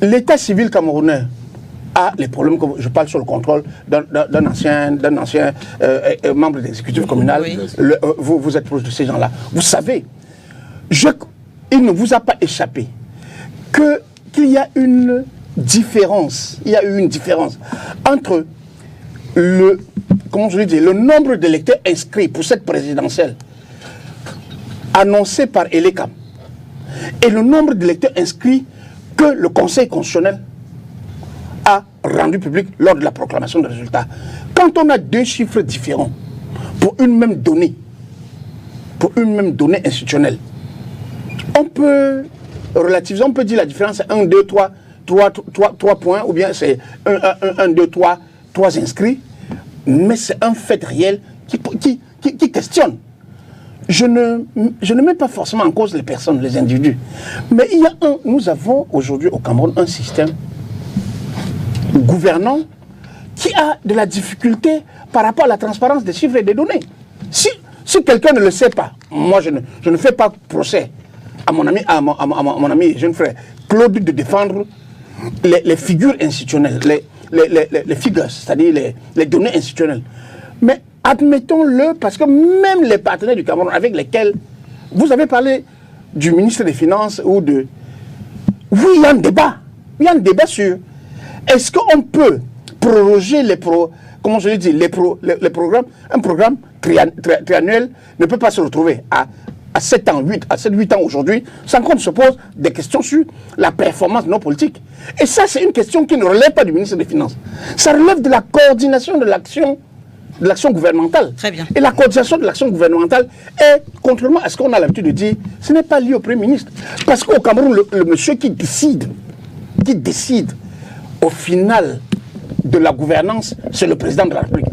L'état civil camerounais a les problèmes, que je parle sur le contrôle d'un ancien membre de l'exécutif communal. Oui. Vous êtes proche de ces gens-là. Vous savez, il ne vous a pas échappé qu'il y a une différence. Il y a eu une différence entre le nombre d'électeurs inscrits pour cette présidentielle annoncé par Elekam et le nombre d'électeurs inscrits que le Conseil constitutionnel a rendu public lors de la proclamation des résultats. Quand on a deux chiffres différents pour une même donnée institutionnelle, on peut relativiser, on peut dire la différence c'est 1, 2, 3 points, ou bien c'est 1, 2, 3 inscrits, mais c'est un fait réel qui questionne. Je ne mets pas forcément en cause les personnes, les individus, mais nous avons aujourd'hui au Cameroun un système gouvernant qui a de la difficulté par rapport à la transparence des chiffres et des données. Si quelqu'un ne le sait pas, moi je ne fais pas procès à mon ami et jeune frère Claude de défendre les figures institutionnelles, les figures, c'est-à-dire les données institutionnelles. Mais admettons-le, parce que même les partenaires du Cameroun avec lesquels vous avez parlé du ministre des Finances ou de... Oui, il y a un débat. Il y a un débat sur... Est-ce qu'on peut proroger les programmes? Un programme triannuel ne peut pas se retrouver à 7 ans, 8 ans aujourd'hui, sans qu'on se pose des questions sur la performance de nos politiques. Et ça, c'est une question qui ne relève pas du ministre des Finances. Ça relève de la coordination de l'action gouvernementale. Très bien. Et la coordination de l'action gouvernementale est, contrairement à ce qu'on a l'habitude de dire, ce n'est pas lié au Premier ministre. Parce qu'au Cameroun, le monsieur qui décide au final de la gouvernance, c'est le président de la République.